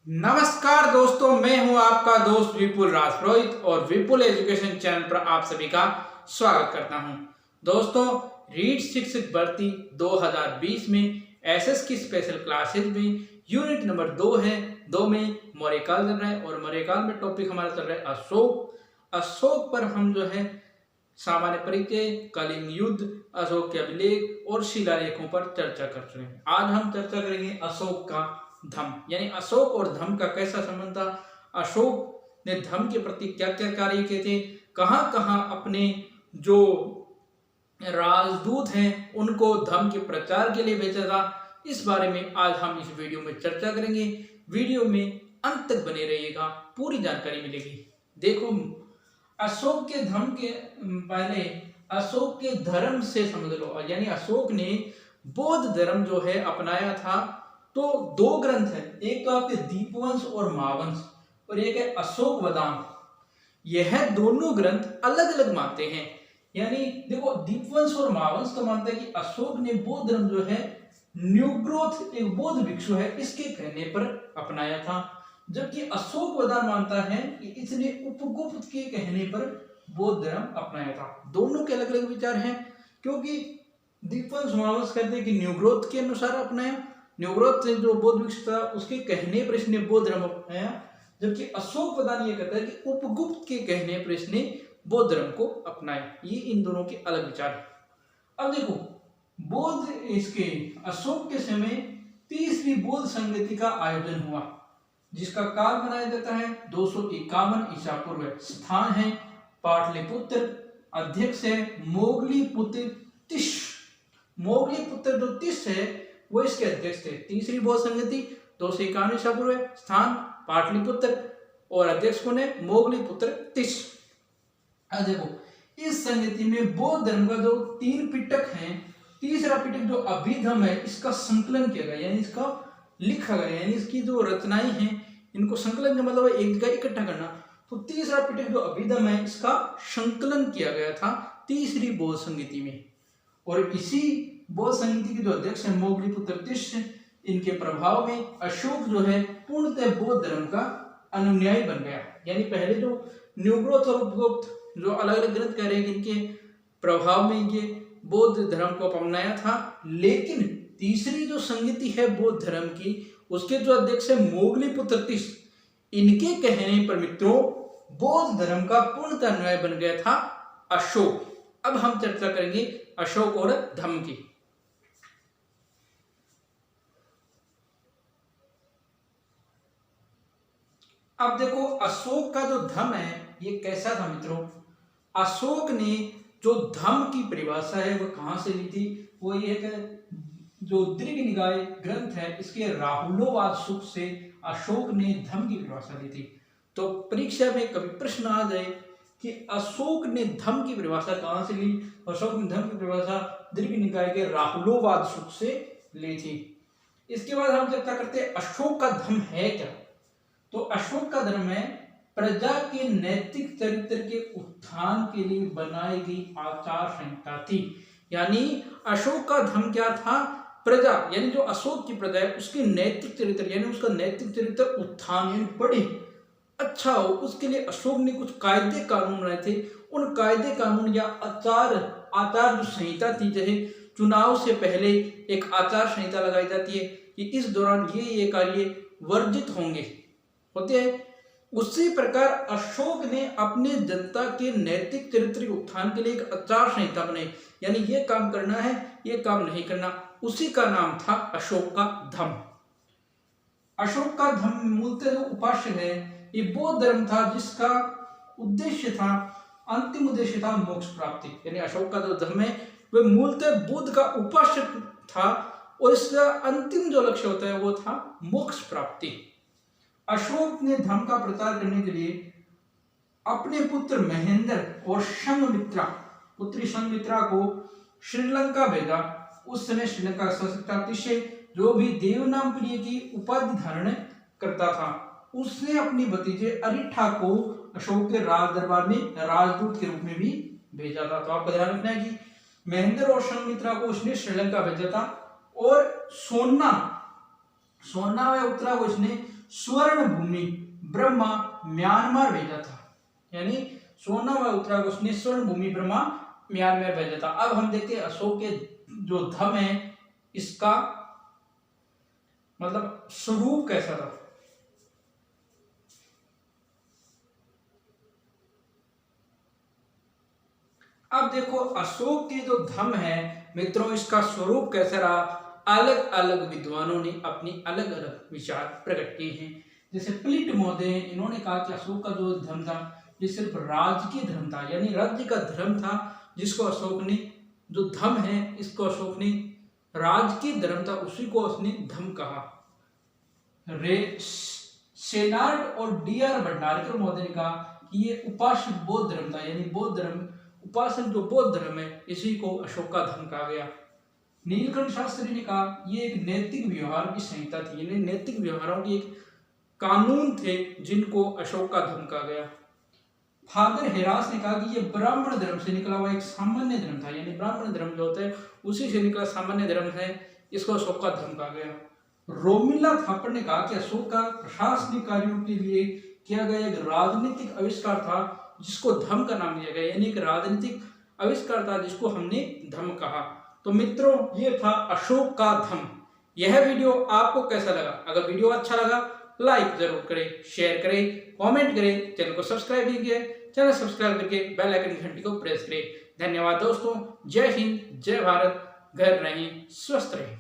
नमस्कार दोस्तों, मैं हूं आपका दोस्त विपुल राजपुरोहित और विपुल एजुकेशन चैनल पर आप सभी का स्वागत करता हूं। दोस्तों, रीट शिक्षक भर्ती 2020 में एसएस की स्पेशल क्लासेज में यूनिट नंबर 2 है। 2 में मौर्यकाल चल रहा है और मौर्यकाल में टॉपिक हमारा चल रहा है अशोक। अशोक पर हम जो है सामान्य परिचय, कलिंग युद्ध, अशोक के अभिलेख और शिलालेखों पर चर्चा कर रहे हैं। आज हम चर्चा करेंगे अशोक का धम, यानी अशोक और धम का कैसा संबंध था, अशोक ने धम के प्रति क्या क्या कार्य किए थे, कहाँ कहाँ अपने जो राजदूत हैं उनको धम के प्रचार के लिए भेजा था। इस बारे में आज हम इस वीडियो में चर्चा करेंगे। वीडियो में अंत तक बने रहिएगा, पूरी जानकारी मिलेगी। देखो, अशोक के धम के पहले अशोक के धर्म से समझ लो, यानी अशोक ने बौद्ध धर्म जो है अपनाया था। तो 2 ग्रंथ है, एक तो आपके दीपवंश और महावंश और एक है अशोक वदान। यह दोनों ग्रंथ अलग अलग मानते हैं। यानी देखो, दीपवंश और महावंश तो मानते हैं कि अशोक ने बौद्ध धर्म जो है न्यूग्रोथ, एक बौद्ध भिक्षु है, इसके कहने पर अपनाया था। जबकि अशोक वदान मानता है कि इसने उपगुप्त के कहने पर बौद्ध धर्म अपनाया था। दोनों के अलग अलग विचार हैं, क्योंकि दीपवंश महावंश कहते हैं कि न्यूग्रोथ के अनुसार अपनाया, न्यूग्रोथ जो बौद्ध भिक्षु था उसके कहने पर इसने बौद्ध धर्म अपनाया। जबकि अशोक वदान ये कहता है कि उपगुप्त के कहने पर इसने बौद्ध धर्म को अपनाया। ये इन दोनों के अलग विचार है। अब देखो, बौद्ध इसके अशोक के समय तीसरी बौद्ध संगति का आयोजन हुआ, जिसका काल बनाया जाता है 251 ईसा पूर्व। स्थान है पाटलिपुत्र, अध्यक्ष है मोगलीपुत्र तिश। मोगलीपुत्र जो तिश है वो इसके अध्यक्ष थे। तीसरी बौद्ध संगति 251 ईसा पूर्व, स्थान पाटलिपुत्र और अध्यक्ष कौन है? मोगलीपुत्र तिश। देखो, इस संगति में बौद्ध धर्म का जो 3 पिटक हैं, तीसरा पिटक जो अभिधम है इसका संकलन किया गया, यानी इसका लिखा गया, यानी इसकी जो रचनाएं हैं इनको संकलन का मतलब है एक जगह इकट्ठा करना। तो तीसरा पिटक जो अभिधम है इसका संकलन किया गया था तीसरी बौद्ध संगति में। और इसी बौद्ध संगति के जो अध्यक्ष है मोगलीपुत्र तिश, इनके प्रभाव में अशोक जो है पूर्णतः बौद्ध धर्म का अनुयायी बन गया। यानी पहले जो न्यूग्रोथ और उपगुप्त जो अलग अलग ग्रंथ कह रहे हैं, इनके प्रभाव में ये बौद्ध धर्म को अपनाया था। लेकिन तीसरी जो संगति है बौद्ध धर्म की, उसके जो अध्यक्ष है मोगलीपुत्र तिश, इनके कहने पर मित्रों बौद्ध धर्म का पूर्णतः अनुयायी बन गया था अशोक। अब हम चर्चा करेंगे अशोक और धम्म की। अब देखो, अशोक का जो धम्म है ये कैसा था मित्रों। अशोक ने जो धम्म की परिभाषा है वो कहां से ली थी? वो ये है जो दीर्घ निकाय ग्रंथ है इसके राहुलोवाद सूक्त से अशोक ने धम्म की परिभाषा ली थी। तो परीक्षा में कभी प्रश्न आ जाए कि अशोक ने धम्म की परिभाषा कहां से ली, अशोक ने धम्म की परिभाषा दीर्घ निकाय के राहुलोवाद सूक्त से ली थी। इसके बाद हम चर्चा करते हैं अशोक का धम्म है क्या। तो अशोक का धर्म है प्रजा के नैतिक चरित्र के उत्थान के लिए बनाई गई आचार संहिता थी। यानी अशोक का धर्म क्या था? प्रजा, यानी जो अशोक की प्रजा है उसके नैतिक चरित्र, यानी उसका नैतिक चरित्र उत्थान यानी बढ़े, अच्छा हो, उसके लिए अशोक ने कुछ कायदे कानून बनाए थे। उन कायदे कानून या आचार जो संहिता थी, जैसे चुनाव से पहले एक आचार संहिता लगाई जाती है कि इस दौरान ये कार्य वर्जित होते हैं, उसी प्रकार अशोक ने अपने जनता के नैतिक चरित्र के उत्थान के लिए एक आचार संहिता बनाई, यानी ये काम करना है, ये काम नहीं करना। उसी का नाम था अशोक का धम्म। अशोक का धम्म मूलतः जो उपास्य है ये बौद्ध धर्म था, जिसका उद्देश्य था, अंतिम उद्देश्य था मोक्ष प्राप्ति। यानी अशोक का जो धर्म है वह मूलतः बुद्ध का उपास्य था और इसका अंतिम जो लक्ष्य होता है वो था मोक्ष प्राप्ति। अशोक ने धर्म का प्रचार करने के लिए अपने पुत्र महेंद्र और संघमित्रा, पुत्री संघमित्रा को श्रीलंका भेजा। उस समय श्रीलंका का शासक तिशे, जो भी देवनाम प्रिय की उपाधि धारण करता था, उसने अपनी भतीजे अरिठा को अशोक के राज दरबार में राजदूत के रूप में भी भेजा था। तो आपको ध्यान रखना है कि महेंद्र और संघमित्रा को उसने श्रीलंका भेजा था और सोना व उत्तरा को इसने स्वर्ण भूमि ब्रह्मा म्यांमार भेजा था, यानी सोना व उत्तरा को उसने स्वर्ण भूमि ब्रह्मा म्यांमार भेजा था। अब हम देखते हैं अशोक के जो धम है इसका मतलब स्वरूप कैसा था। अब देखो अशोक के जो धम है मित्रों इसका स्वरूप कैसा रहा, अलग अलग विद्वानों ने अपनी अलग अलग विचार प्रकट किए हैं। जैसे प्लिट महोदय इन्होंने कहा कि अशोक का जो धर्म था ये सिर्फ राजकीय धर्म था, यानी राज्य का धर्म था, जिसको अशोक ने जो धम है इसको अशोक ने राजकीय धर्म था उसी को उसने धम कहा। सेनार्ड और डी.आर. भंडारकर महोदय ने कहा कि ये उपासक बौद्ध धर्म था, यानी बौद्ध धर्म उपासक जो बौद्ध धर्म है इसी को अशोक का धर्म कहा गया। नीलकंठ शास्त्री ने कहा ये एक नैतिक व्यवहार की संहिता थी, यानी नैतिक व्यवहारों की एक कानून थे जिनको अशोक का धर्म कहा गया। फादर हेरास ने कहा कि ये ब्राह्मण धर्म से निकला हुआ एक सामान्य धर्म था, यानी ब्राह्मण धर्म जो होता है उसी से निकला सामान्य धर्म है, इसको अशोक का धर्म कहा गया। रोमिला थापर ने कहा कि अशोक का प्रशासनिक कार्यों के लिए किया गया एक राजनीतिक आविष्कार था जिसको धम का नाम दिया गया, यानी एक राजनीतिक आविष्कार था जिसको हमने धम कहा। तो मित्रों ये था अशोक का धम। यह वीडियो आपको कैसा लगा? अगर वीडियो अच्छा लगा लाइक जरूर करें, शेयर करें, कमेंट करें, चैनल को सब्सक्राइब नहीं किया चैनल सब्सक्राइब करके बेल आइकन घंटी को प्रेस करें। धन्यवाद दोस्तों, जय हिंद, जय भारत, घर रहें, स्वस्थ रहें।